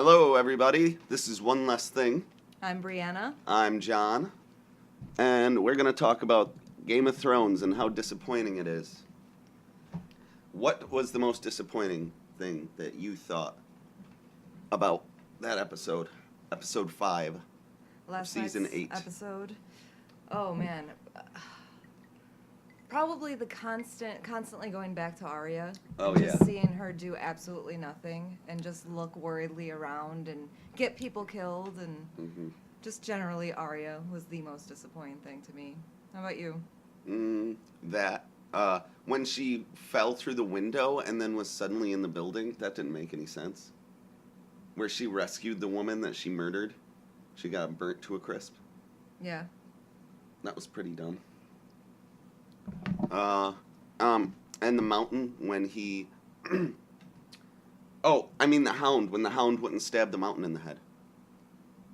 Hello, everybody. This is One Less Thing. I'm Brianna. I'm John, and we're going to talk about Game of Thrones and how disappointing it is. What was the most disappointing thing that you thought about that episode? Episode 5, Last Season night's 8. episode. Oh man, probably the constantly going back to Arya. Oh, and yeah. Just seeing her do absolutely nothing and just look worriedly around and get people killed and just generally Arya was the most disappointing thing to me. How about you? When she fell through the window and then was suddenly in the building, that didn't make any sense. Where she rescued the woman that she murdered, she got burnt to a crisp. Yeah. That was pretty dumb. And the mountain when he... the Hound, when the Hound wouldn't stab the mountain in the head.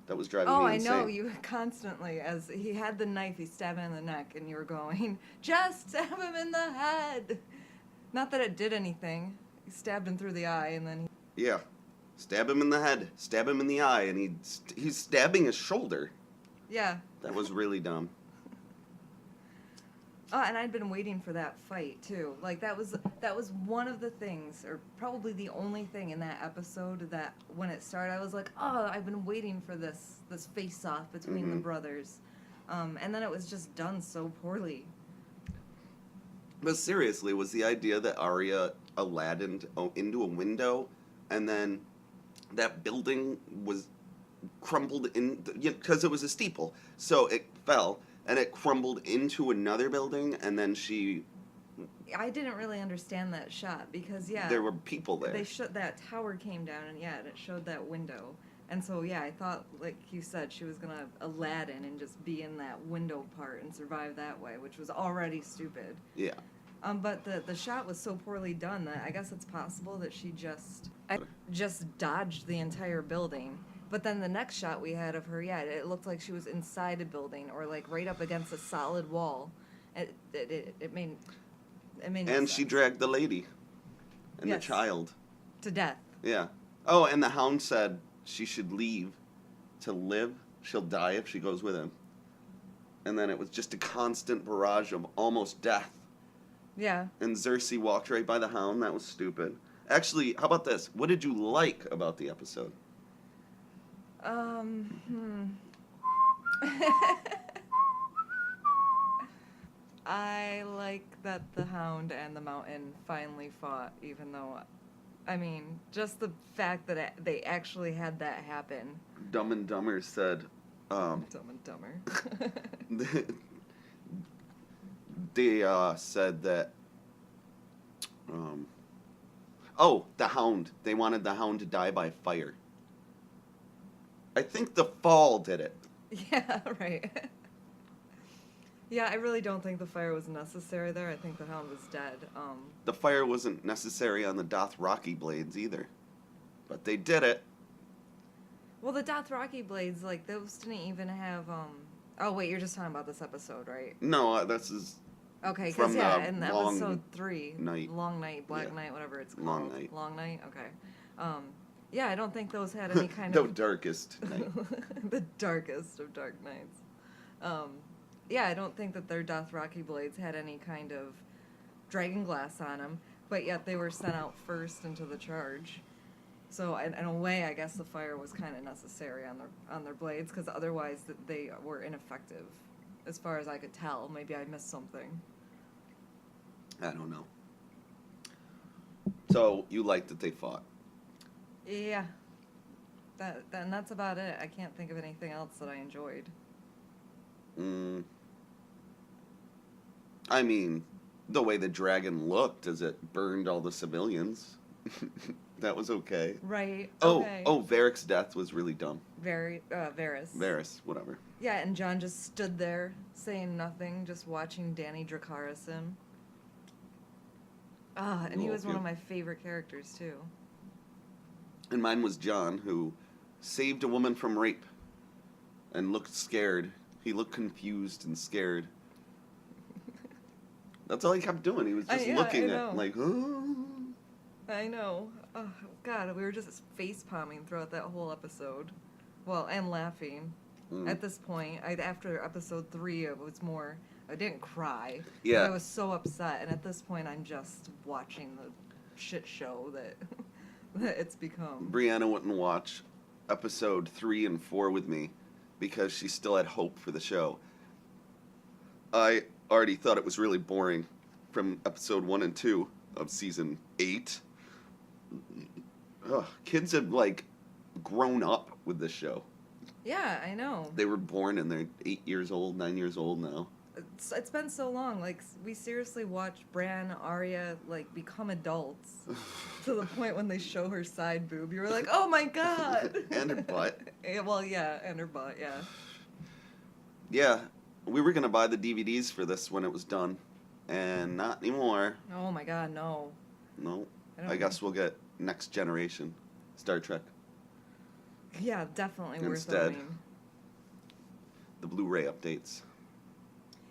That was driving me insane. Oh, I know, you constantly, as he had the knife, he stabbed him in the neck, and you were going, just stab him in the head! Not that it did anything. He stabbed him through the eye, and then Yeah. Stab him in the head, stab him in the eye, and he's stabbing his shoulder. Yeah. That was really dumb. Oh, and I'd been waiting for that fight too. Like that was one of the things, or probably the only thing in that episode that when it started, I was like, oh, I've been waiting for this face off between the brothers, and then it was just done so poorly. But seriously, was the idea that Arya Aladdined into a window, and then that building was crumbled in, because it was a steeple, so it fell. And it crumbled into another building, and then I didn't really understand that shot because there were people there. That tower came down, and and it showed that window, and so I thought, like you said, she was gonna Aladdin and just be in that window part and survive that way, which was already stupid. Yeah. But the shot was so poorly done that I guess it's possible that she just dodged the entire building. But then the next shot we had of her, it looked like she was inside a building or like right up against a solid wall. It made no And sense. she dragged the lady and the Yes. child. To death. Yeah. Oh, and the Hound said she should leave to live. She'll die if she goes with him. And then it was just a constant barrage of almost death. Yeah. And Cersei walked right by the Hound. That was stupid. Actually, how about this? What did you like about the episode? I like that the Hound and the Mountain finally fought, even though, just the fact that they actually had that happen. Dumb and Dumber said... Dumb and Dumber. They said that... the Hound. They wanted the Hound to die by fire. I think the fall did it. Yeah, right. Yeah, I really don't think the fire was necessary there. I think the Hound was dead. The fire wasn't necessary on the Dothraki blades either. But they did it. Well, the Dothraki blades, like, those didn't even have, Oh, wait, you're just talking about this episode, right? No, this is... Okay, from because, the in Long episode 3, Night. Long Night, Black Yeah. Night, whatever it's called. Long Night. Long Night, okay. Yeah, I don't think those had any kind the of... darkest night. The darkest of dark nights. Yeah, I don't think that their Dothraki blades had any kind of dragon glass on them, but yet they were sent out first into the charge. So in a way, I guess the fire was kind of necessary on their blades, because otherwise they were ineffective, as far as I could tell. Maybe I missed something. I don't know. So, you liked that they fought? Yeah. And that's about it. I can't think of anything else that I enjoyed. I mean, the way the dragon looked as it burned all the civilians. That was okay. Right. Oh, Okay. Varric's death was really dumb. Varys. Varys, whatever. Yeah, and John just stood there, saying nothing, just watching Danny Dracarys. And he was one of my favorite characters, too. And mine was John, who saved a woman from rape and looked scared. He looked confused and scared. That's all he kept doing. He was just looking at, like, oh. I know. Oh God, we were just face palming throughout that whole episode. Well, and laughing. Mm. At this point, after episode 3, it was more. I didn't cry. Yeah. But I was so upset, and at this point, I'm just watching the shit show that that it's become. Brianna wouldn't watch episode 3 and 4 with me because she still had hope for the show. I already thought it was really boring from episode 1 and 2 of season 8. Ugh, kids have, like, grown up with this show. Yeah, I know. They were born and they're 8 years old, 9 years old now. It's been so long. Like, we seriously watched Bran, Arya, like, become adults to the point when they show her side boob. You were like, oh my God. And her butt. Yeah, well, yeah, and her butt, yeah. Yeah, we were going to buy the DVDs for this when it was done. And not anymore. Oh my God, no. No. don't I guess we'll get Next Generation Star Trek. Yeah, definitely worth Instead. owning. The Blu-ray updates.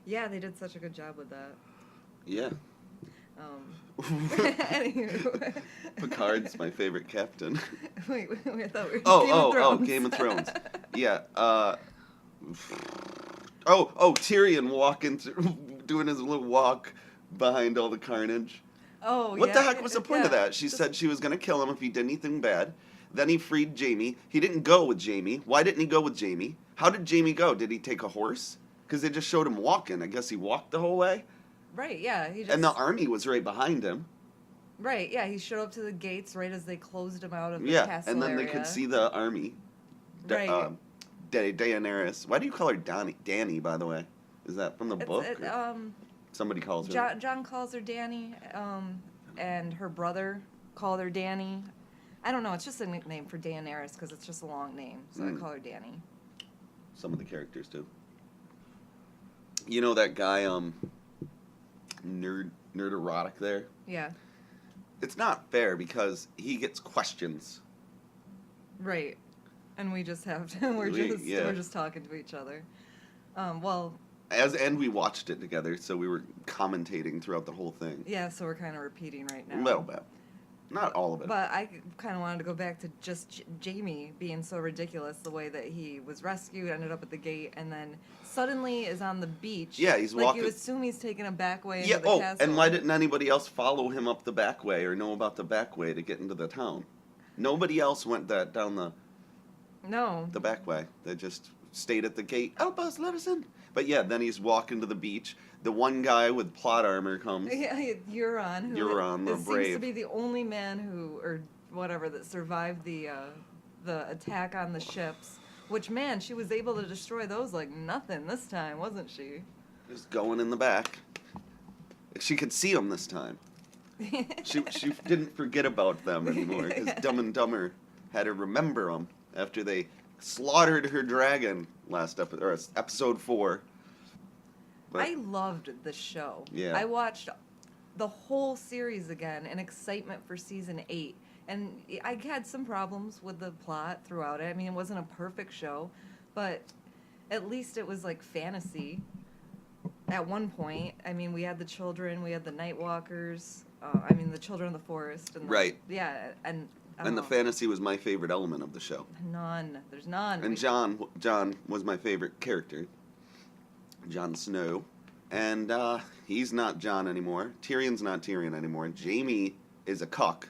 Yeah, they did such a good job with that. Yeah. Anywho. Picard's my favorite captain. Wait, I thought we were Oh, Game of Thrones. Yeah. Tyrion doing his little walk behind all the carnage. Oh, What yeah. the heck was the point of yeah, that? She said she was going to kill him if he did anything bad. Then he freed Jaime. He didn't go with Jaime. Why didn't he go with Jaime? How did Jaime go? Did he take a horse? Because they just showed him walking. I guess he walked the whole way. Right, yeah. He just, And the army was right behind him. Right, yeah. He showed up to the gates right as they closed him out of the Yeah, castle and then area. they could see the army. Right. Daenerys. Why do you call her Dany, by the way? Is that from the book? It, or somebody calls her. John calls her Dany, and her brother called her Dany. I don't know. It's just a nickname for Daenerys because it's just a long name, so I call her Dany. Some of the characters do. You know that guy, nerd erotic there? Yeah. It's not fair because he gets questions. Right. And we just have to. We're just talking to each other. Well. And we watched it together, so we were commentating throughout the whole thing. Yeah. So we're kind of repeating right now. A little bit. Not all of it. But I kind of wanted to go back to just Jaime being so ridiculous, the way that he was rescued, ended up at the gate, and then suddenly is on the beach. Yeah, he's like walking. you assume he's taking a back way Yeah. into the castle. And why didn't anybody else follow him up the back way or know about the back way to get into the town? Nobody else went down the back way. They just stayed at the gate. Albus, let us in. But yeah, then he's walking to the beach. The one guy with plot armor comes. Yeah, Euron. Euron, the brave. Seems to be the only man who, or whatever, that survived the attack on the ships. Which, man, she was able to destroy those like nothing this time, wasn't she? Just going in the back. She could see him this time. She didn't forget about them anymore because Dumb and Dumber had to remember them after they slaughtered her dragon episode 4. But, I loved the show. Yeah. I watched the whole series again in excitement for season 8. And I had some problems with the plot throughout it. I mean, it wasn't a perfect show, but at least it was like fantasy at one point. I mean, we had the children, we had the Nightwalkers, the children of the forest. And right. Yeah, and the fantasy was my favorite element of the show. There's none. And Jon was my favorite character. Jon Snow. And he's not Jon anymore. Tyrion's not Tyrion anymore. Jaime is a cuck.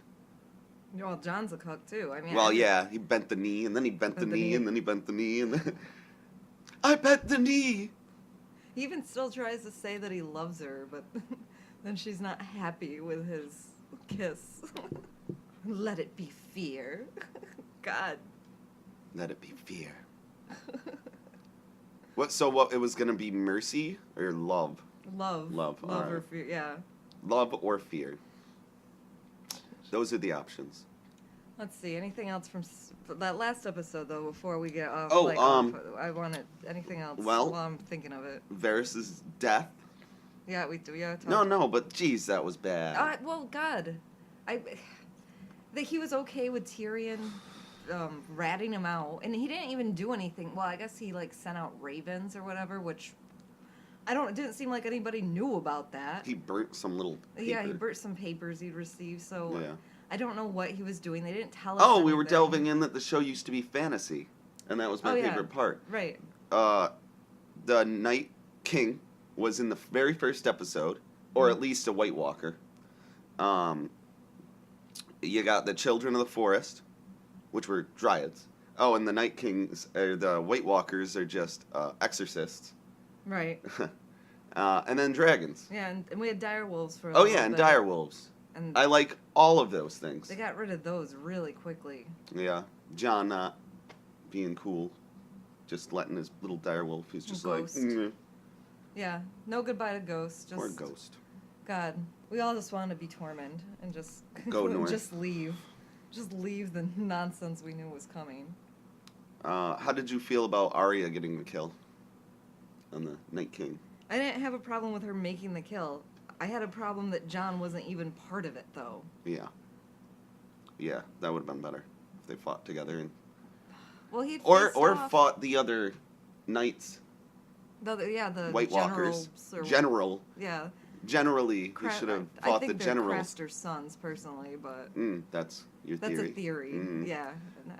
Well, Jon's a cuck too. I mean. Well, yeah, he bent the knee, and then he bent the knee, and then he bent the knee, and then I bent the knee. He even still tries to say that he loves her, but then she's not happy with his kiss. Let it be fear. God. Let it be fear. What it was gonna be mercy or love? Love. Love. Love All or right. fear, yeah. Love or fear. Those are the options. Let's see, anything else from that last episode, though, before we get off? Oh, I wanted anything else well, while I'm thinking of it. Varys' death. Yeah, we do. Yeah, No, but geez, that was bad. well, God. He was okay with Tyrion ratting him out, and he didn't even do anything. Well, I guess he, sent out ravens or whatever, which it didn't seem like anybody knew about that. He burnt some little paper. Yeah, he burnt some papers he'd received, so Yeah. I don't know what he was doing. They didn't tell us. Oh, we were anything. delving in that the show used to be fantasy, and that was my Oh, yeah. favorite part. Right. The Night King was in the very first episode, or Mm-hmm. at least a White Walker. You got the Children of the Forest, which were dryads. Oh, and the Night Kings, or the White Walkers, are just exorcists. Right. And then dragons. Yeah, and we had dire wolves for. A Oh little yeah, and bit. dire wolves. And I like all of those things. they got rid of those really quickly. Yeah, John not being cool, just letting his little dire wolf. He's just Ghost. like, "Mm, Yeah. No goodbye to ghosts. Just or ghost. God. We all just want to be Tormund and just Go north. Just leave. Just leave the nonsense we knew was coming. How did you feel about Arya getting the kill on the Night King? I didn't have a problem with her making the kill. I had a problem that Jon wasn't even part of it, though. Yeah. Yeah, that would have been better if they fought together and Well, he or fought the other knights, the White generals Walkers. or- General. Yeah, Generally, they should have fought I the think generals. they're Craster's sons, personally, but That's your that's theory. a theory. Mm. Yeah, and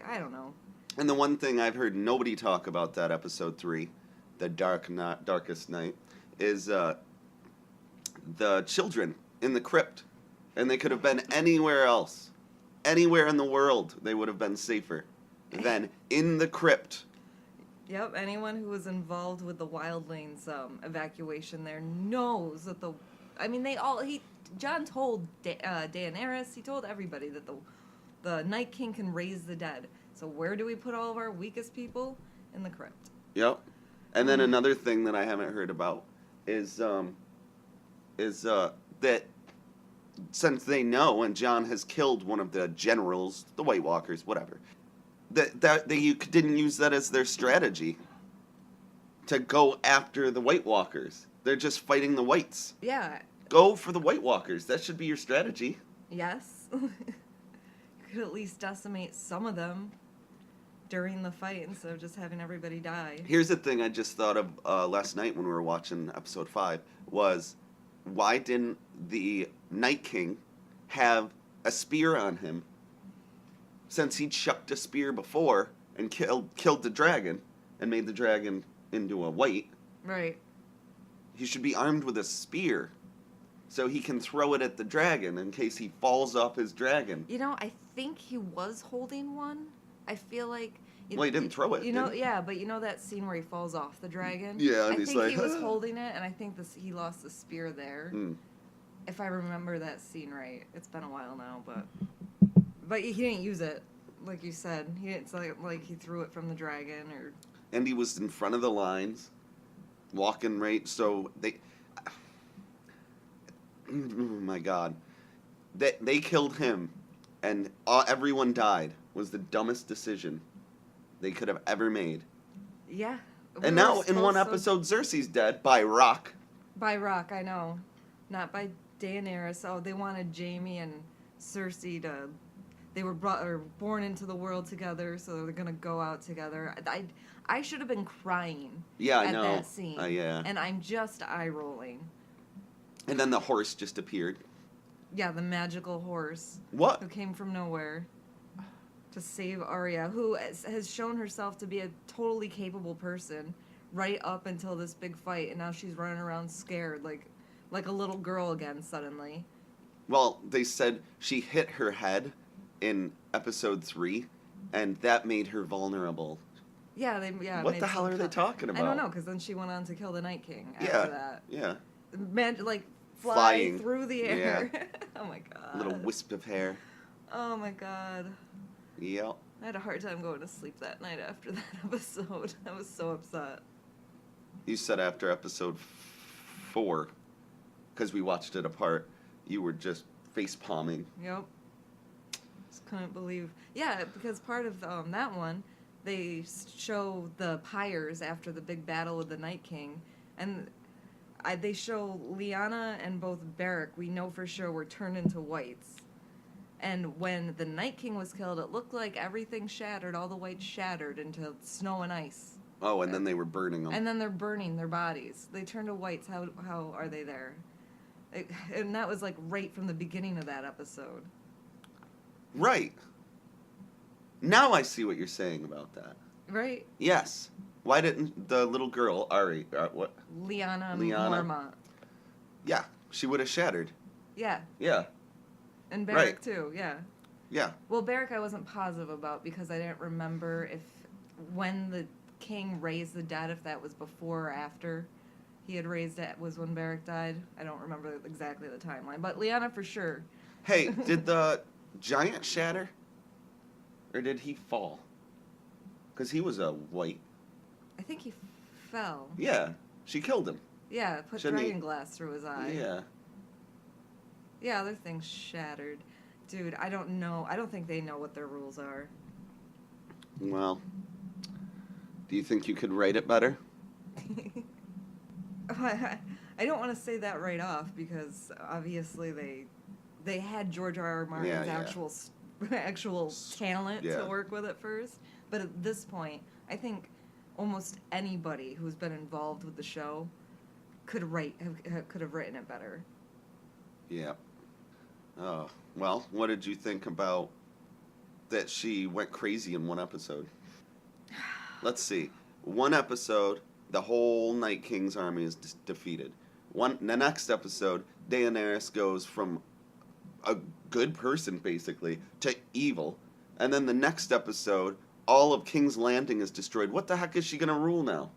I don't know. And the one thing I've heard nobody talk about that episode 3, the darkest night, is the children in the crypt, and they could have been anywhere else, anywhere in the world. They would have been safer than in the crypt. Yep, anyone who was involved with the Wildlings evacuation there knows that Jon told Daenerys, he told everybody that the Night King can raise the dead. So where do we put all of our weakest people? In the crypt. Yep. And then another thing that I haven't heard about is that since they know and Jon has killed one of the generals, the White Walkers, whatever, that they didn't use that as their strategy to go after the White Walkers. They're just fighting the whites. Yeah. Go for the White Walkers. That should be your strategy. Yes. You could at least decimate some of them during the fight instead of just having everybody die. Here's the thing I just thought of last night when we were watching episode 5 was, why didn't the Night King have a spear on him? Since he chucked a spear before and killed the dragon and made the dragon into a white, Right. he should be armed with a spear so he can throw it at the dragon in case he falls off his dragon. You know, I think he was holding one. I feel like. Well, he didn't throw it, You know, did he? yeah, but you know that scene where he falls off the dragon? Yeah, and I he's think like, he was "Ah." holding it, and I think he lost the spear there. Mm. If I remember that scene right. It's been a while now, but he didn't use it, like you said. It's like he threw it from the dragon, or And he was in front of the lines, walking right. So they, oh my God, they killed him, and everyone died. Was the dumbest decision they could have ever made. yeah. And now in one episode, Cersei's dead by rock. By Rock, I know, not by Daenerys. Oh, they wanted Jaime and Cersei to. They were born into the world together, so they're gonna go out together. I should have been crying. Yeah, I at know. that scene. Yeah. And I'm just eye rolling. And then the horse just appeared. Yeah, the magical horse What? who came from nowhere to save Arya, who has shown herself to be a totally capable person right up until this big fight, and now she's running around scared like a little girl again suddenly. Well, they said she hit her head in episode 3, and that made her vulnerable. Yeah, it What made the hell some are they talking about? I don't know, because then she went on to kill the Night King after Yeah. that. Yeah. Fly Flying. through the air. Oh my god. A little wisp of hair. Oh my god. Yep. I had a hard time going to sleep that night after that episode. I was so upset. You said after episode 4, because we watched it apart, you were just face palming. Yep. Just couldn't believe. Yeah, because part of that one, they show the pyres after the big battle with the Night King, and they show Lyanna and both Beric, we know for sure, were turned into whites. And when the Night King was killed, it looked like everything shattered, all the whites shattered into snow and ice. Oh, and then they were burning them. And then they're burning their bodies. They turn to whites. How are they there? And that was like right from the beginning of that episode. Right. Now I see what you're saying about that. Right? Yes. Why didn't the little girl, Ari, what? Liana Liana? Mormont. Yeah, she would have shattered. Yeah. Yeah, And Right. Beric too, yeah. yeah. Well, Beric I wasn't positive about because I didn't remember if when the king raised the dead, if that was before or after he had raised it, was when Beric died. I don't remember exactly the timeline. But Liana for sure. Hey, did the giant shatter? Or did he fall? Because he was a white. I think he fell. Yeah, she killed him. Yeah, put Shouldn't he- dragon glass through his eye. Yeah. Yeah, other things shattered. Dude, I don't know. I don't think they know what their rules are. Well, do you think you could write it better? I don't want to say that right off because obviously they had George R.R. Martin's Yeah. actual talent Yeah. to work with at first, but at this point, I think almost anybody who's been involved with the show could have written it better. Yeah. Oh, well, what did you think about that she went crazy in one episode? Let's see. One episode, the whole Night King's army is defeated. The next episode, Daenerys goes from a good person, basically, to evil. And then the next episode, all of King's Landing is destroyed. What the heck is she going to rule now?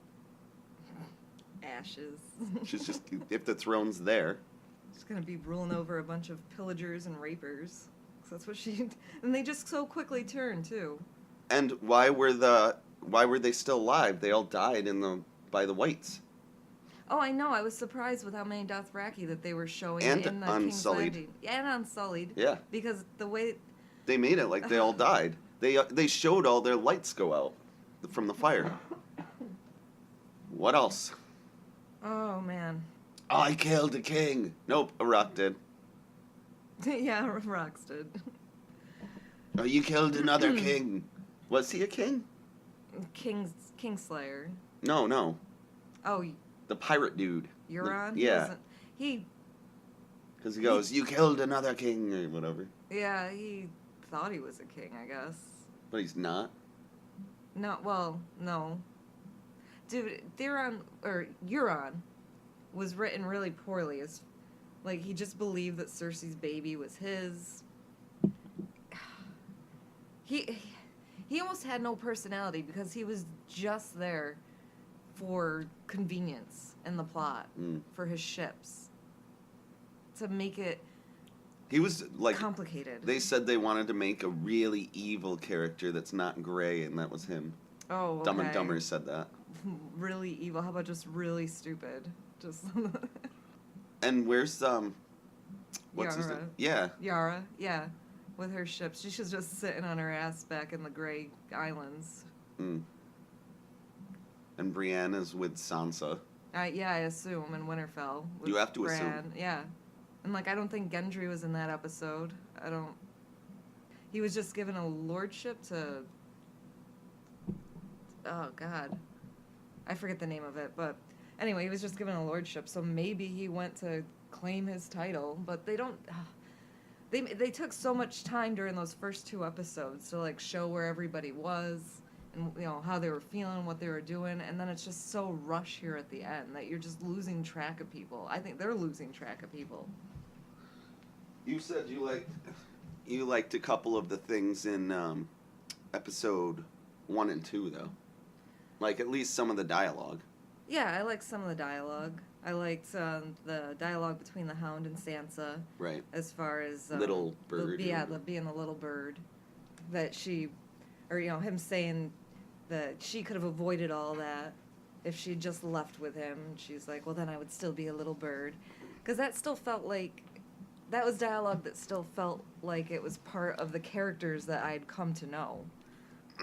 Ashes. She's just, if the throne's there. She's gonna be ruling over a bunch of pillagers and rapers. 'Cause that's what she. And they just so quickly turn too. And why were they still alive? They all died by the whites. Oh, I know. I was surprised with how many Dothraki that they were showing And in the King's Unsullied. Landing. Yeah, and Unsullied. Yeah. Because the way. They made it like they all died. They showed all their lights go out from the fire. What else? Oh man. I killed a king. Nope, a rock did. Yeah, Rocks did. Oh, you killed another king. Was he a king? Kingslayer. No. Oh, The pirate dude. Euron. Yeah. He. Because he goes, you killed another king, or whatever. Yeah, he thought he was a king, I guess. But he's not. No, well, no. Dude, Euron was written really poorly. Like, he just believed that Cersei's baby was his. He almost had no personality because he was just there for convenience in the plot, for his ships. To make it He was like complicated. They said they wanted to make a really evil character that's not gray, and that was him. Oh, okay. Dumb and Dumber said that. Really evil. How about just really stupid? Just And where's what's his name? Yara. Yeah. Yara, yeah, with her ships. She's just sitting on her ass back in the Grey Islands. Mm. And Brienne is with Sansa. Yeah, I assume in Winterfell. with You have to Bran. assume. Yeah, and like I don't think Gendry was in that episode. I don't. He was just given a lordship to. Oh God, I forget the name of it, but anyway, he was just given a lordship, so maybe he went to claim his title, but they don't. They took so much time during those first two episodes to like show where everybody was and how they were feeling, what they were doing, and then it's just so rush here at the end that you're just losing track of people. I think they're losing track of people. You said you liked a couple of the things in episode 1 and 2, though. Like at least some of the dialogue. Yeah, I liked some of the dialogue. I liked the dialogue between the Hound and Sansa. Right. As far as Little bird. being a little bird, that she, or him saying that she could have avoided all that if she'd just left with him. She's like, well, then I would still be a little bird, because that still felt like that was dialogue that still felt like it was part of the characters that I'd come to know.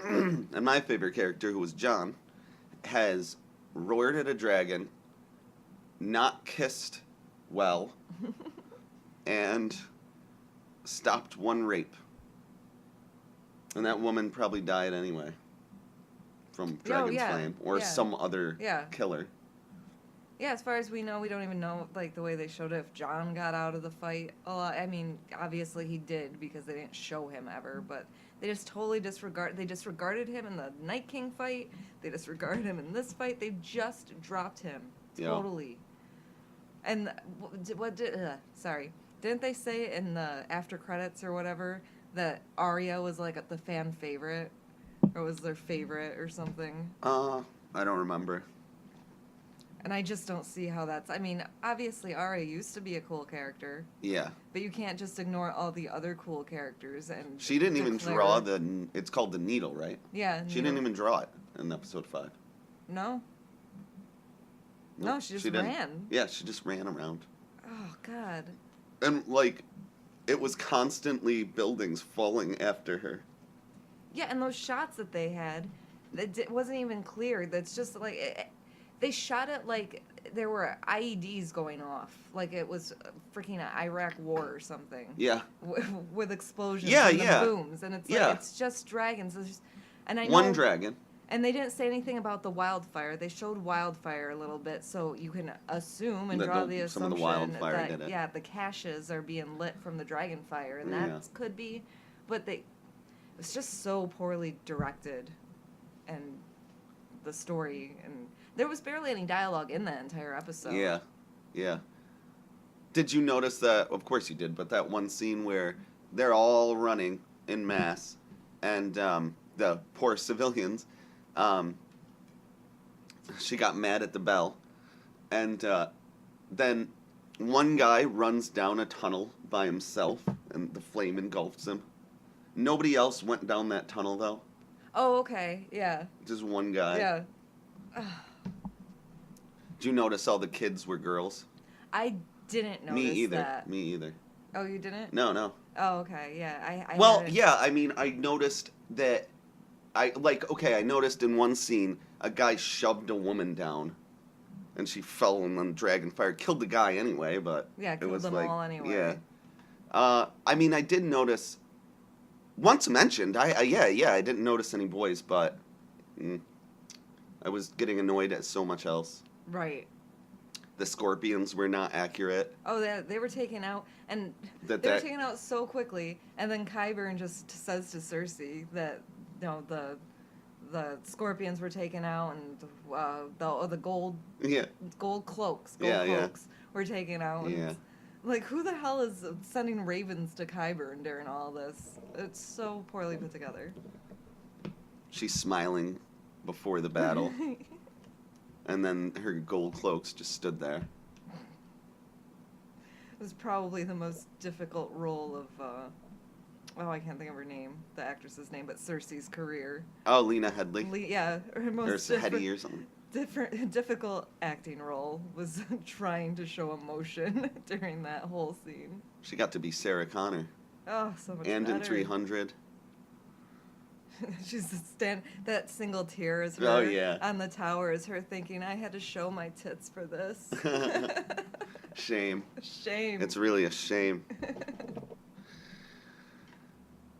And my favorite character, who was Jon, has roared at a dragon, not kissed well, and stopped one rape. And that woman probably died anyway. From Dragon's Flame. Or some other killer. Yeah, as far as we know, we don't even know, like, the way they showed it, if John got out of the fight. I mean, obviously he did because they didn't show him ever, but they just totally disregarded him in the Night King fight. They disregarded him in this fight. They just dropped him. Yeah. Totally. And sorry. Didn't they say in the after credits or whatever that Arya was, like, the fan favorite? Or was their favorite or something? I don't remember. And I just don't see how that's... I mean, obviously Arya used to be a cool character, Yeah. but you can't just ignore all the other cool characters and... She didn't even declare- draw it's called the Needle, right? Yeah. She didn't even draw it in episode 5. No? Nope, No, she just didn't. ran. Yeah, she just ran around. Oh, God. And, like, it was constantly buildings falling after her. Yeah, and those shots that they had, it wasn't even clear. That's just, like... They shot it like there were IEDs going off. Like it was freaking an Iraq war or something. Yeah. With explosions Yeah, and yeah. the booms. And it's Yeah. like, it's just dragons. And I know, One dragon. And they didn't say anything about the wildfire. They showed wildfire a little bit, so you can assume and That draw the- the some of assumption the wildfire that, did it. yeah, the caches are being lit from the dragon fire. And Yeah. that could be, but it's just so poorly directed. And the story, and there was barely any dialogue in that entire episode. Yeah. Yeah. Did you notice that? Of course you did, but that one scene where they're all running in mass and the poor civilians, she got mad at the bell, and then one guy runs down a tunnel by himself and the flame engulfs him. Nobody else went down that tunnel, though. Oh, okay. Yeah. Just one guy. Yeah. Did you notice all the kids were girls? I didn't notice Me either. that. Me either. Oh, you didn't? No. Oh, okay. Yeah. I Well, had it. yeah, I mean, I noticed that I noticed in one scene a guy shoved a woman down and she fell and then dragon fire killed the guy anyway, but Yeah, it killed was them like all anyway. yeah. I mean, I did notice once mentioned. I didn't notice any boys, but I was getting annoyed at so much else. Right. The scorpions were not accurate. Oh, they were taken out, and That- they were that- taken out so quickly, and then Qyburn just says to Cersei that, you know, the scorpions were taken out, and the gold Yeah. cloaks Yeah. were taken out. And Yeah. it's like, who the hell is sending ravens to Qyburn during all this? It's so poorly put together. She's smiling before the battle. And then her gold cloaks just stood there. It was probably the most difficult role of, I can't think of her name, the actress's name, but Cersei's career. Oh, Lena Headey. Yeah, her Or most Headey or something. difficult acting role was trying to show emotion during that whole scene. She got to be Sarah Connor. Oh, so much And better. in 300. She's that single tear is her Oh, yeah. on the tower is her thinking, I had to show my tits for this. Shame. Shame. It's really a shame.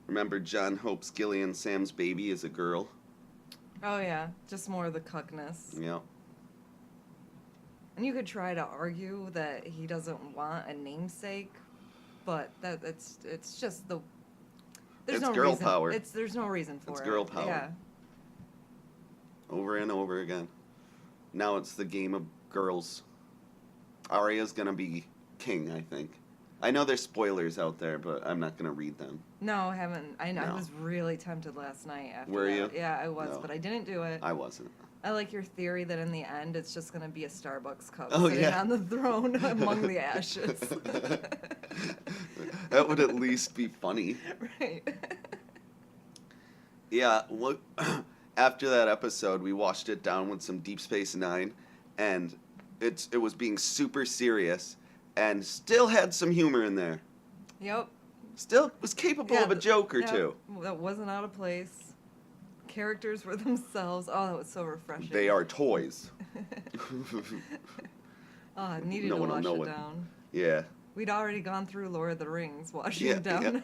Remember John Hope's Gillian Sam's baby is a girl? Oh yeah, just more of the cuckness. Yeah. And you could try to argue that he doesn't want a namesake, but it's just the there's It's no girl reason. power. There's no reason for it. It's girl power. Yeah. Over and over again. Now it's the game of girls. Arya's gonna be king, I think. I know there's spoilers out there, but I'm not gonna read them. No, I haven't. I No. was really tempted last night after Were that. you? Yeah, I was, No. but I didn't do it. I wasn't. I like your theory that in the end it's just gonna be a Starbucks cup Oh, sitting yeah. on the throne among the ashes. That would at least be funny. Right. Yeah, look, after that episode, we washed it down with some Deep Space Nine, and it was being super serious, and still had some humor in there. Yep. Still was capable of a joke or yeah, two. That wasn't out of place. Characters were themselves. Oh, that was so refreshing. They are toys. Oh, I needed No to one will wash know it it. down. Yeah, We'd already gone through Lord of the Rings, washing Yeah, it down.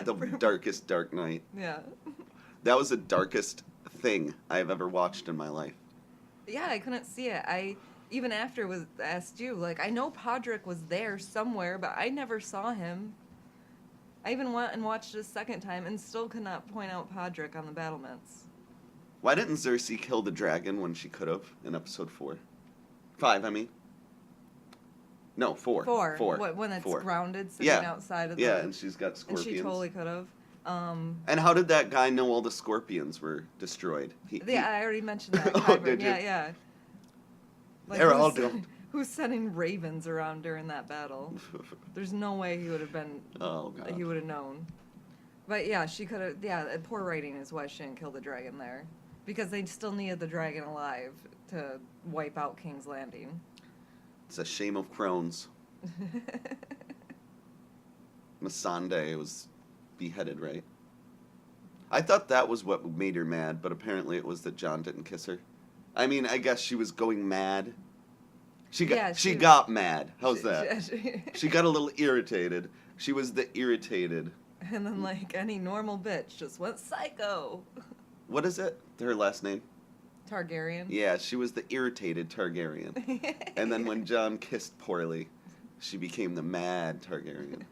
the darkest dark night. Yeah. That was the darkest thing I've ever watched in my life. Yeah, I couldn't see it. even after was asked you, like, I know Podrick was there somewhere, but I never saw him. I even went and watched it a second time and still could not point out Podrick on the battlements. Why didn't Cersei kill the dragon when she could have in episode 4? 5, I mean. No, 4. 4. 4. When it's 4. grounded sitting Yeah. outside of the... Yeah, and she's got and scorpions. she totally could have. And how did that guy know all the scorpions were destroyed? Yeah, I already mentioned that. Oh, Kyburn. did you? Yeah. Like, They're all who's- doomed. Who's sending ravens around during that battle? There's no way he would have been... Oh, God. He would have known. But yeah, she could have... Yeah, poor writing is why she didn't kill the dragon there. Because they still needed the dragon alive to wipe out King's Landing. It's a shame of Crohn's. Missandei was beheaded, right? I thought that was what made her mad, but apparently it was that Jon didn't kiss her. I mean, I guess she was going mad. She got mad. How's that? She got a little irritated. She was the irritated. And then, like any normal bitch, just went psycho. What is it? Her last name? Targaryen. Yeah, she was the irritated Targaryen. And then when Jon kissed poorly, she became the mad Targaryen.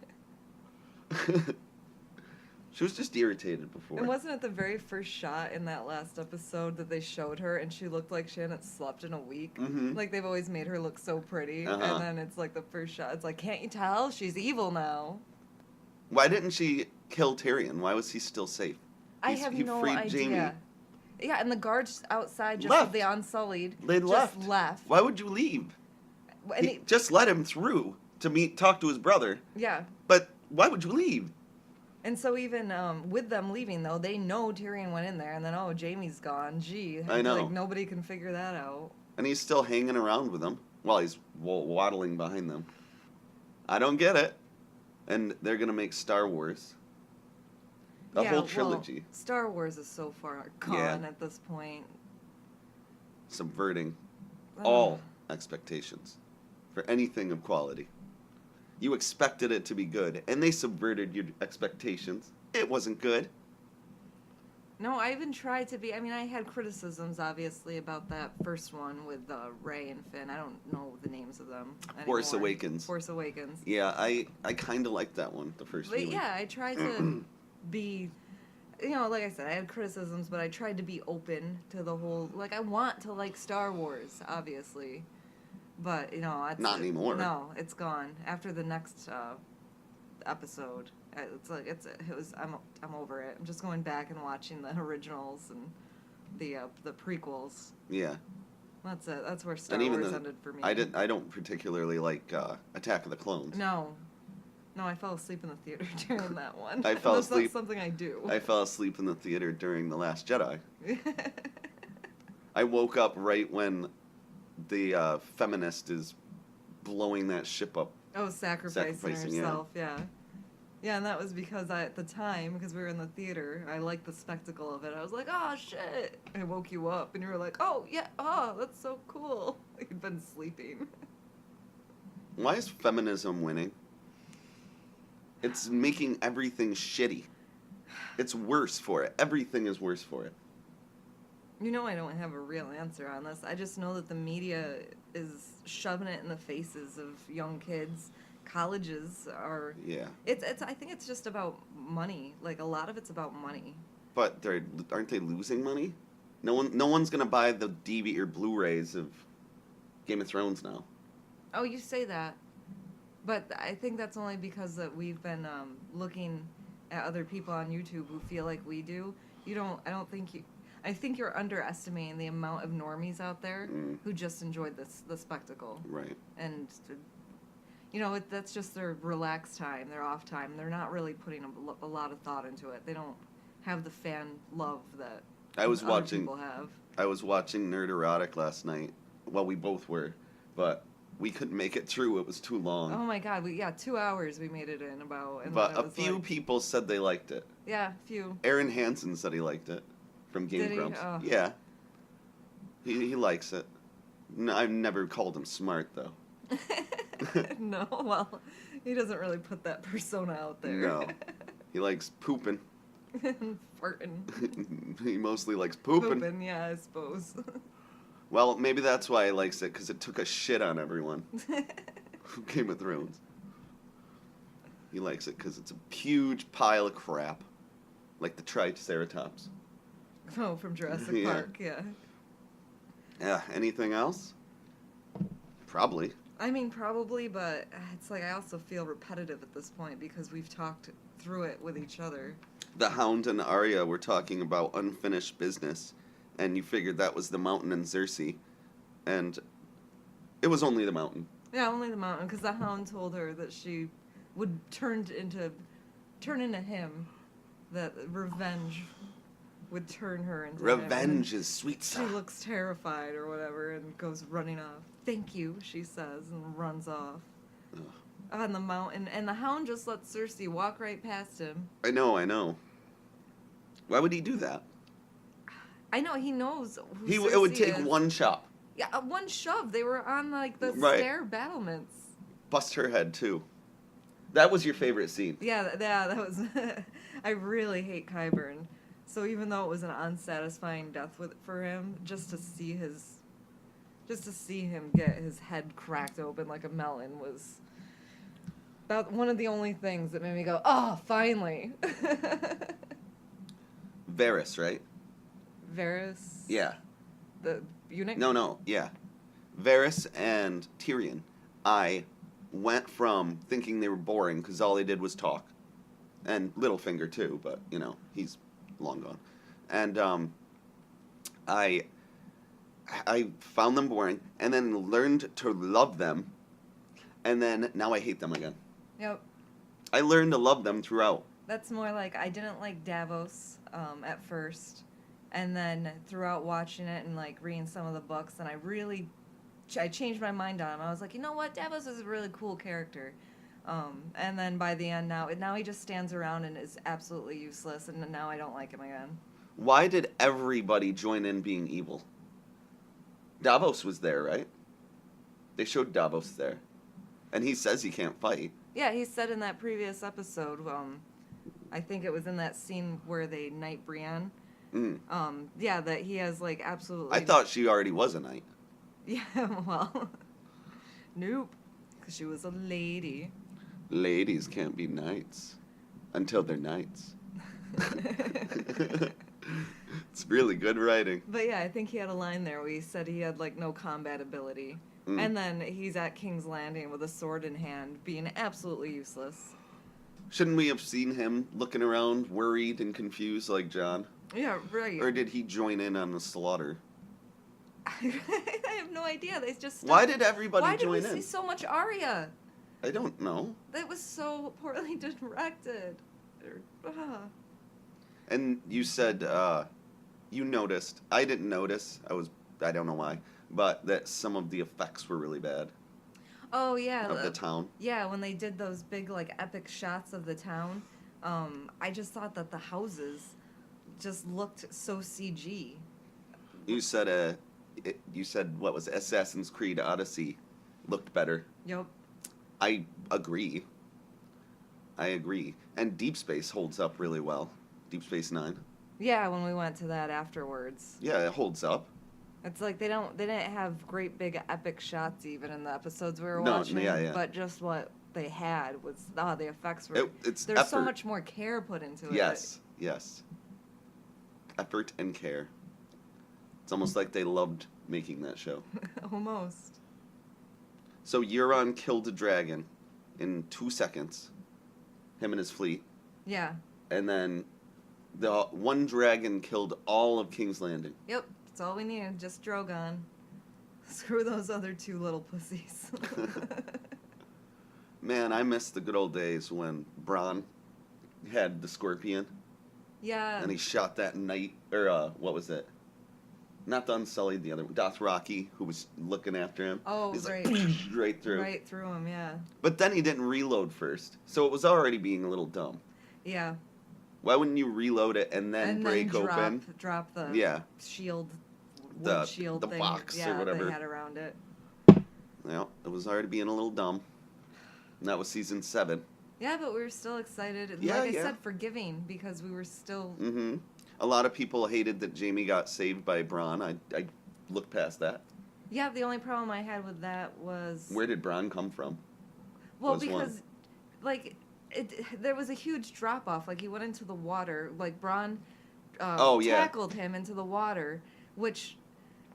She was just irritated before. And wasn't it the very first shot in that last episode that they showed her and she looked like she hadn't slept in a week? Mhm. Like they've always made her look so pretty. Uh-huh. And then it's like the first shot. It's like, can't you tell? She's evil now. Why didn't she kill Tyrion? Why was he still safe? I He have no freed idea. Jamie. Yeah, and the guards outside just Left. of the Unsullied They just left. left. Why would you leave? And He just let him through to talk to his brother. yeah. But why would you leave? And so even with them leaving, though, they know Tyrion went in there, and then, oh, Jamie's gone. Gee. I know. Like, nobody can figure that out. And he's still hanging around with them while he's waddling behind them. I don't get it. And they're going to make Star Wars. A Yeah, whole well, trilogy. Star Wars is so far gone Yeah. at this point. Subverting Ugh. all expectations for anything of quality. You expected it to be good, and they subverted your expectations. It wasn't good. No, I even tried to be. I mean, I had criticisms, obviously, about that first one with Rey and Finn. I don't know the names of them anymore. Force Awakens. Force Awakens. Yeah, I kind of liked that one, the first But viewing. yeah, I tried to be, you know, like I said, I had criticisms, but I tried to be open to the whole, like, I want to like Star Wars, obviously. But, you know, it's... Not anymore. No, it's gone. After the next episode, it's like, I'm over it. I'm just going back and watching the originals and the prequels. Yeah. That's it. That's where Star And even Wars the- ended for me. I don't particularly like Attack of the Clones. No, I fell asleep in the theater during that one. I fell That's asleep. not something I do. I fell asleep in the theater during The Last Jedi. I woke up right when the feminist is blowing that ship up. Oh, sacrificing Sacrificing, yeah. herself, yeah. Yeah, and that was because at the time, because we were in the theater, I liked the spectacle of it. I was like, oh, shit. I woke you up, and you were like, oh, yeah, oh, that's so cool. You'd been sleeping. Why is feminism winning? It's making everything shitty. It's worse for it. Everything is worse for it. You know I don't have a real answer on this. I just know that the media is shoving it in the faces of young kids. Colleges are... Yeah. It's. I think it's just about money. Like, a lot of it's about money. But aren't they losing money? No one's gonna buy the DVD or Blu-rays of Game of Thrones now. Oh, you say that. But I think that's only because that we've been looking at other people on YouTube who feel like we do. I think you're underestimating the amount of normies out there who just enjoyed the spectacle. Right. And, you know, that's just their relaxed time, their off time. They're not really putting a lot of thought into it. They don't have the fan love that other people have. I was watching Nerd Erotic last night. Well, we both were, but we couldn't make it through. It was too long. Oh my God! 2 hours we made it in about. And But then a it was few like- people said they liked it. Yeah, few. Aaron Hansen said he liked it from Game Did he? Grumps. Oh. Yeah. He likes it. No, I've never called him smart, though. No, well, he doesn't really put that persona out there. No. He likes pooping. Farting. He mostly likes pooping. Pooping, yeah, I suppose. Well, maybe that's why he likes it, because it took a shit on everyone. Game of Thrones. He likes it because it's a huge pile of crap. Like the Triceratops. Oh, from Jurassic Yeah. Park, yeah. Yeah, anything else? Probably. I mean, probably, but it's like I also feel repetitive at this point because we've talked through it with each other. The Hound and Arya were talking about unfinished business, and you figured that was the Mountain and Cersei, and it was only the Mountain. Yeah, only the Mountain, because the Hound told her that she would turn into him, that revenge would turn her into him. Revenge is sweet She stuff. looks terrified or whatever and goes running off. Thank you, she says, and runs off. Ugh. On the mountain, and the Hound just lets Cersei walk right past him. I know. Why would he do that? I know, he knows who It would Cersei take is. one chop. Yeah, one shove. They were on, like, the Right. stair battlements. Bust her head, too. That was your favorite scene. Yeah, that was... I really hate Qyburn. So even though it was an unsatisfying death for him, just to see him get his head cracked open like a melon was about one of the only things that made me go, oh, finally. Varys, right? Varys? Yeah. The eunuch? No, yeah. Varys and Tyrion. I went from thinking they were boring because all they did was talk. And Littlefinger, too, but, he's long gone. And I found them boring and then learned to love them. And then now I hate them again. Yep. I learned to love them throughout. That's more like I didn't like Davos at first, and then throughout watching it and like reading some of the books, and I changed my mind on him. I was like, you know what, Davos is a really cool character, and then by the end now he just stands around and is absolutely useless, and now I don't like him again. Why did everybody join in being evil? Davos was there, right? They showed Davos there. And he says he can't fight. Yeah, he said in that previous episode, I think it was in that scene where they knight Brienne. Mm. Yeah, that he has like absolutely. I thought she already was a knight. Yeah, well, nope, because she was a lady. Ladies can't be knights until they're knights. It's really good writing. But yeah, I think he had a line there where he said he had like no combat ability. Mm. And then he's at King's Landing with a sword in hand, being absolutely useless. Shouldn't we have seen him looking around, worried and confused like Jon? Yeah, right. Or did he join in on the slaughter? I have no idea. They just. Why did everybody Why join did we in? see so much Arya? I don't know. That was so poorly directed. And you said you noticed. I didn't notice. I don't know why. But that some of the effects were really bad Oh yeah. of the town. Yeah, when they did those big like epic shots of the town, I just thought that the houses just looked so CG. You said what was it? Assassin's Creed Odyssey looked better. Yep. I agree. And Deep Space holds up really well. Deep Space Nine. Yeah, when we went to that afterwards. Yeah, it holds up. It's like they didn't have great big epic shots even in the episodes we were No, watching. yeah. But just what they had was the effects were. It's there's so effort. much more care put into it. Yes. Effort and care. It's almost like they loved making that show. Almost. So Euron killed a dragon in 2 seconds. Him and his fleet. Yeah. And then the one dragon killed all of King's Landing. Yep. That's all we needed. Just Drogon. Screw those other two little pussies. Man, I miss the good old days when Bronn had the scorpion Yeah. and he shot that knight, or what was it? Not the Unsullied, the other one, Dothraki, who was looking after him. Oh, He's right. like, right through. Right through him, yeah. But then he didn't reload first, so it was already being a little dumb. Yeah. Why wouldn't you reload it and then And break then open? drop the Yeah. shield, wood The- shield the thing. box or yeah, whatever. they had around it. Yeah, it was already being a little dumb. And that was season 7. Yeah, but we were still excited. And Yeah, like I yeah. said, forgiving because we were still. Mm-hmm. A lot of people hated that Jaime got saved by Bronn. I look past that. Yeah, the only problem I had with that was Where did Bronn come from? well was one. because like there was a huge drop off. Like he went into the water. Like Bronn Oh, yeah. tackled him into the water, which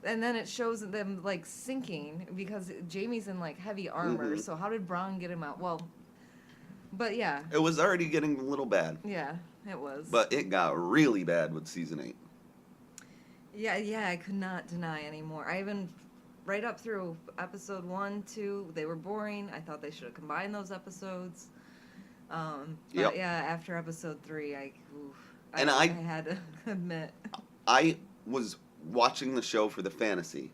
and then it shows them like sinking because Jamie's in like heavy armor. Mhm. So how did Bronn get him out? Well, but yeah, It was already getting a little bad, yeah, it was. but it got really bad with season 8. Yeah, I could not deny anymore. I even right up through episode 1, 2, they were boring. I thought they should have combined those episodes. But Yep. yeah, after episode 3, And I I- had to admit. I was watching the show for the fantasy,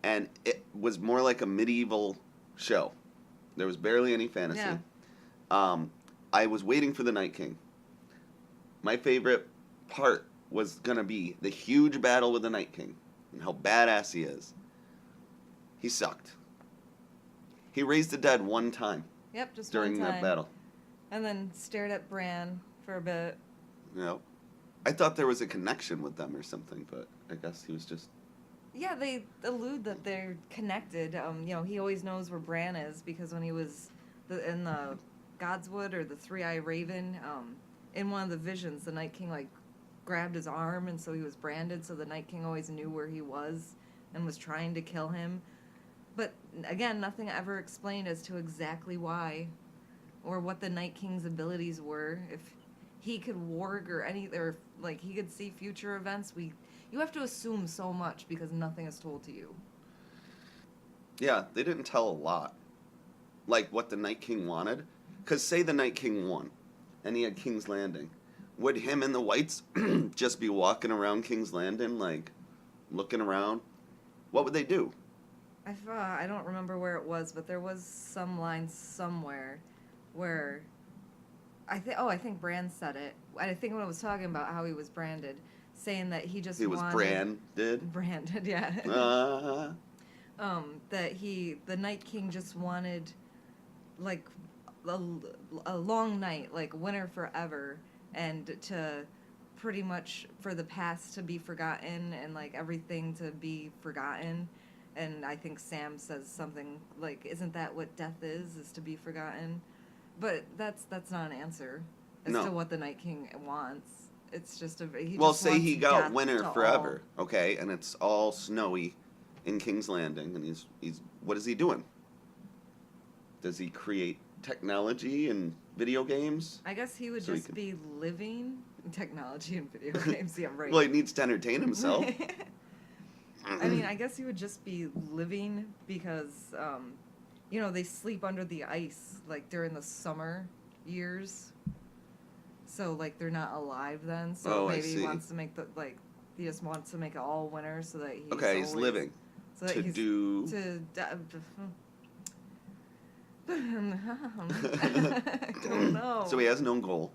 and it was more like a medieval show. There was barely any fantasy. Yeah. I was waiting for the Night King. My favorite part was gonna be the huge battle with the Night King and how badass he is. He sucked. He raised the dead one time Yep, just during one time. that battle. And then stared at Bran for a bit. Yep. I thought there was a connection with them or something, but I guess he was just. Yeah, they allude that they're connected. He always knows where Bran is because when he was in the Godswood or the Three-Eye Raven, in one of the visions, the Night King like grabbed his arm, and so he was branded. So the Night King always knew where he was and was trying to kill him. But again, nothing ever explained as to exactly why, or what the Night King's abilities were. If he could warg or like he could see future events, you have to assume so much because nothing is told to you. Yeah, they didn't tell a lot. Like what the Night King wanted. Because say the Night King won, and he had King's Landing. Would him and the Whites just be walking around King's Landing, like, looking around? What would they do? I don't remember where it was, but there was some line somewhere where I think Bran said it. I think when I was talking about how he was branded, saying that he just He was wanted branded. yeah. That the Night King just wanted like a long night, like winter forever, and to pretty much for the past to be forgotten and like everything to be forgotten. And I think Sam says something like, "Isn't that what death is to be forgotten?" But that's not an answer as No. to what the Night King wants. It's just Well, say he got death winter to forever, okay, and it's all snowy in King's Landing, and he's what is he doing? Does he create technology and video games? I guess he would So he just could- be living technology and video games. Yeah, right. Well, he needs to entertain himself. I mean, I guess he would just be living because, they sleep under the ice, like, during the summer years. So, like, they're not alive then. So Oh, I maybe he see. wants to make he just wants to make it all winter so that he's Okay, he's always- living So that to he's, do. I don't know. So he has no goal.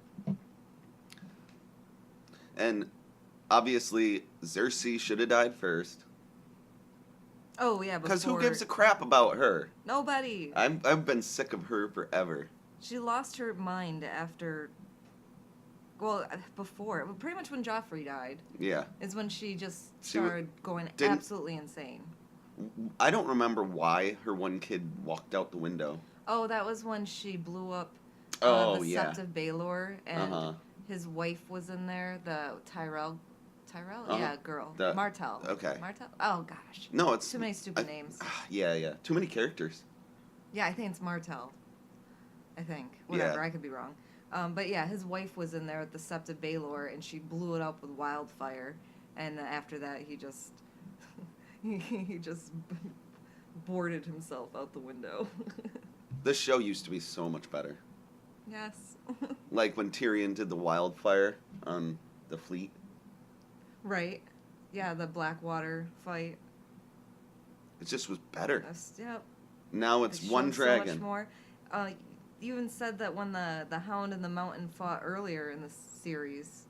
And obviously, Cersei should have died first. Oh, yeah, Because who before- gives a crap about her? Nobody. I've been sick of her forever. She lost her mind after. Well, before. Pretty much when Joffrey died Yeah. is when she just She wa- started going didn't- absolutely insane. I don't remember why her one kid walked out the window. Oh, that was when she blew up Oh, the yeah. Sept of Baelor, and Uh-huh. his wife was in there, the Tyrell? Uh-huh. Yeah, girl. The- Martell. okay. Martell? Oh, gosh. No, it's Too many stupid I- names. Yeah. Too many characters. Yeah, I think it's Martell. I think. Whatever, Yeah. I could be wrong. But yeah, his wife was in there at the Sept of Baelor, and she blew it up with wildfire. And then after that, he just he just boarded himself out the window. This show used to be so much better. Yes. Like when Tyrion did the wildfire on the fleet. Right. Yeah, the Blackwater fight. It just was better. Yep. Now it's It one showed dragon. So much more. You even said that when the Hound and the Mountain fought earlier in the series.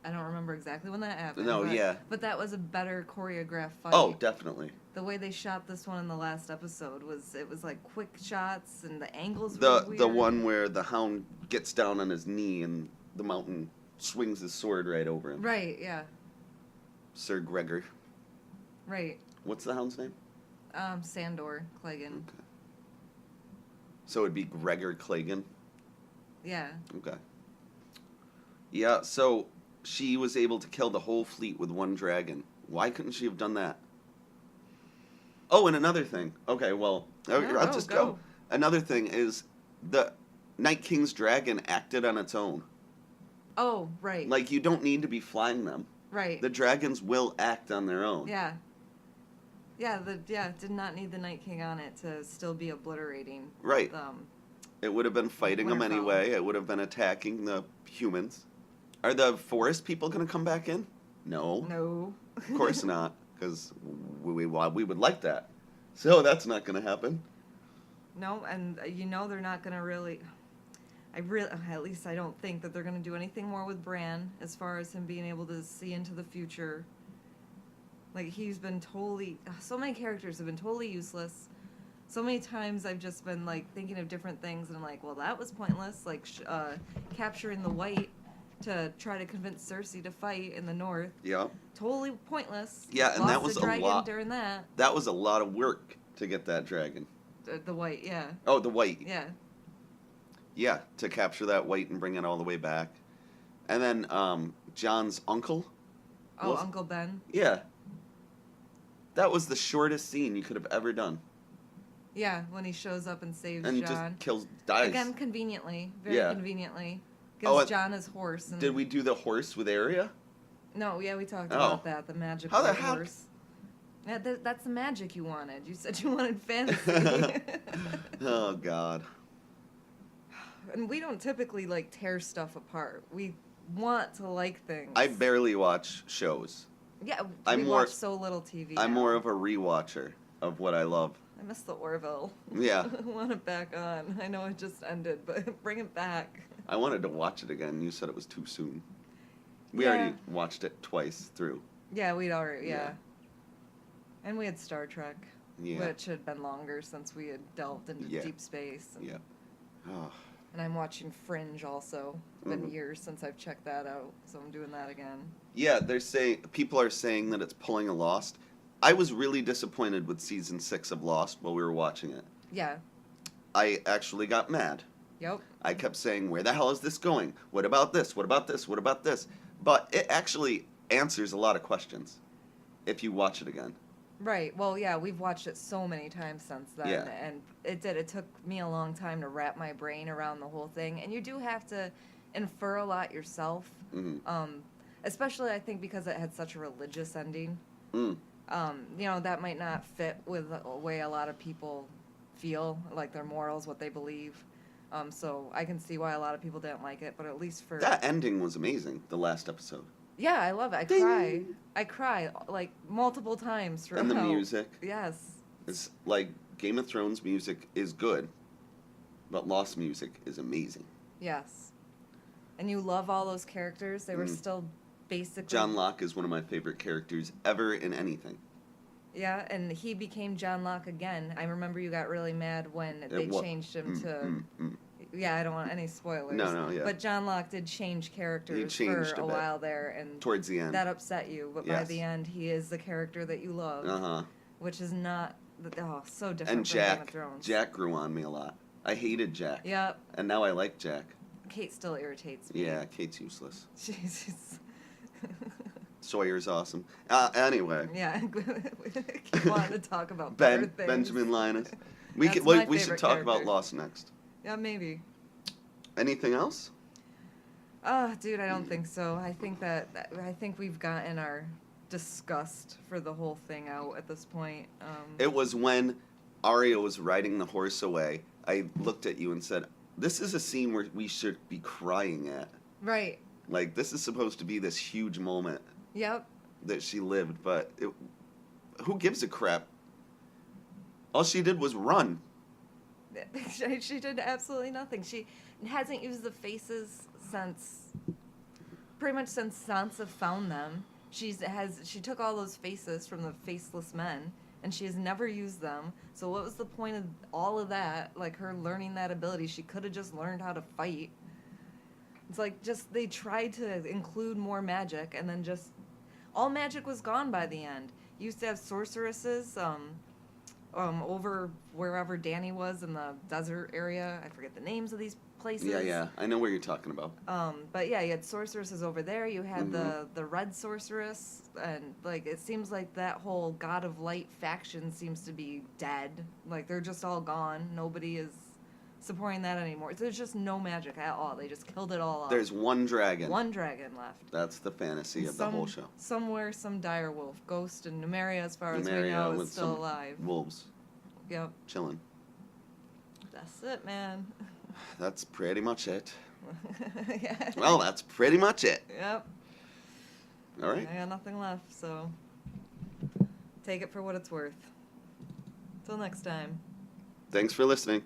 I don't remember exactly when that happened. No, but, yeah. But that was a better choreographed fight. Oh, definitely. The way they shot this one in the last episode was like quick shots and the angles were The weird. the one where the Hound gets down on his knee and the Mountain swings his sword right over him. Right, yeah. Sir Gregor. Right. What's the hound's name? Sandor Clegane. Okay. So it'd be Gregor Clegane. Yeah. Okay. Yeah, so she was able to kill the whole fleet with one dragon. Why couldn't she have done that? Oh, and another thing. Okay, well, I'll just go. Another thing is the Night King's dragon acted on its own. Oh, right. Like, you don't need to be flying them. Right. The dragons will act on their own. Yeah. Yeah, did not need the Night King on it to still be obliterating. Right. It would have been fighting them Winterfell. anyway. It would have been attacking the humans. Are the forest people going to come back in? No. No. Of course not, because we would like that. So that's not going to happen. No, and they're not going to really... at least I don't think that they're going to do anything more with Bran as far as him being able to see into the future. Like, he's been totally... So many characters have been totally useless. So many times I've just been, like, thinking of different things, and I'm like, well, that was pointless. Like, capturing the White to try to convince Cersei to fight in the north. Yeah. Totally pointless. Yeah, and Lost that was the a dragon lot. during that. That was a lot of work to get that dragon. The White, yeah. Oh, the White. Yeah. Yeah, to capture that White and bring it all the way back. And then John's uncle. Oh, Uncle Ben. Yeah. That was the shortest scene you could have ever done. Yeah, when he shows up and saves And John. just dies. Again, conveniently. Very Yeah. conveniently. Oh, Gives John his horse. And Did we do the horse with Arya? No, yeah, we talked Oh. about that. The magic How the white heck? horse. Yeah, that's the magic you wanted. You said you wanted fantasy. Oh, God. And we don't typically, like, tear stuff apart. We want to like things. I barely watch shows. Yeah, I'm we more- watch so little TV I'm now. more of a rewatcher of what I love. I miss the Orville. Yeah. I want it back on. I know it just ended, but bring it back. I wanted to watch it again. You said it was too soon. We Yeah. already watched it twice through. Yeah, we'd already, Yeah. And we had Star Trek, Yeah. which had been longer since we had delved into Yeah. deep space. And, Yeah. Oh, and I'm watching Fringe also. It's been Mhm. years since I've checked that out, so I'm doing that again. yeah, people are saying that it's pulling a Lost. I was really disappointed with season 6 of Lost while we were watching it. Yeah. I actually got mad. Yep. I kept saying, where the hell is this going? What about this? What about this? What about this? But it actually answers a lot of questions if you watch it again. Right. Well, yeah, we've watched it so many times since then, Yeah. and it took me a long time to wrap my brain around the whole thing, and you do have to infer a lot yourself. Mhm. Especially I think because it had such a religious ending. Mm. That might not fit with the way a lot of people feel, like their morals, what they believe. So I can see why a lot of people didn't like it, but at least for... That ending was amazing, the last episode. Yeah, I love it. Ding! I cry, like, multiple times throughout. And the music. Yes. It's like Game of Thrones music is good, but Lost music is amazing. Yes. And you love all those characters. They were Mm. still basically... John Locke is one of my favorite characters ever in anything. Yeah, and he became John Locke again. I remember you got really mad when they changed him to... Yeah, I don't want any spoilers. No, yeah. But John Locke did change characters changed for a a bit. while there, and Towards the end. that upset you. But by Yes. the end, he is the character that you love, Uh-huh. which is not... so different And from Game of Jack. Thrones. Jack grew on me a lot. I hated Jack. Yep. And now I like Jack. Kate still irritates me. Yeah, Kate's useless. She's... Sawyer's awesome. Anyway. Yeah, keep wanting to talk about better things. Benjamin Linus. That's my We should favorite talk about character. Lost next. Yeah, maybe. Anything else? Dude, I don't think so. I think we've gotten our disgust for the whole thing out at this point. It was when Arya was riding the horse away. I looked at you and said, "This is a scene where we should be crying at. Right. Like, this is supposed to be this huge moment Yep. that she lived, but who gives a crap? All she did was run. She did absolutely nothing. She hasn't used the faces pretty much since Sansa found them. She took all those faces from the faceless men, and she has never used them. So what was the point of all of that? Like, her learning that ability, she could have just learned how to fight. It's like, they tried to include more magic, and then all magic was gone by the end. used to have sorceresses over wherever Danny was in the desert area. I forget the names of these places. Yeah. I know where you're talking about. But yeah, you had sorceresses over there. You had Mm-hmm. the red sorceress, and like it seems like that whole God of Light faction seems to be dead. Like they're just all gone. Nobody is supporting that anymore. There's just no magic at all. They just killed it all off. There's one dragon. One dragon left. That's the fantasy of the whole show. Somewhere, some dire wolf, ghost, and Numeria, as far as we Numeria know, is with still some alive. wolves Yep, chilling. that's it, man. That's pretty much it. Yeah. Well, that's pretty much it. Yep. All right. I got nothing left, so take it for what it's worth. Till next time. Thanks for listening.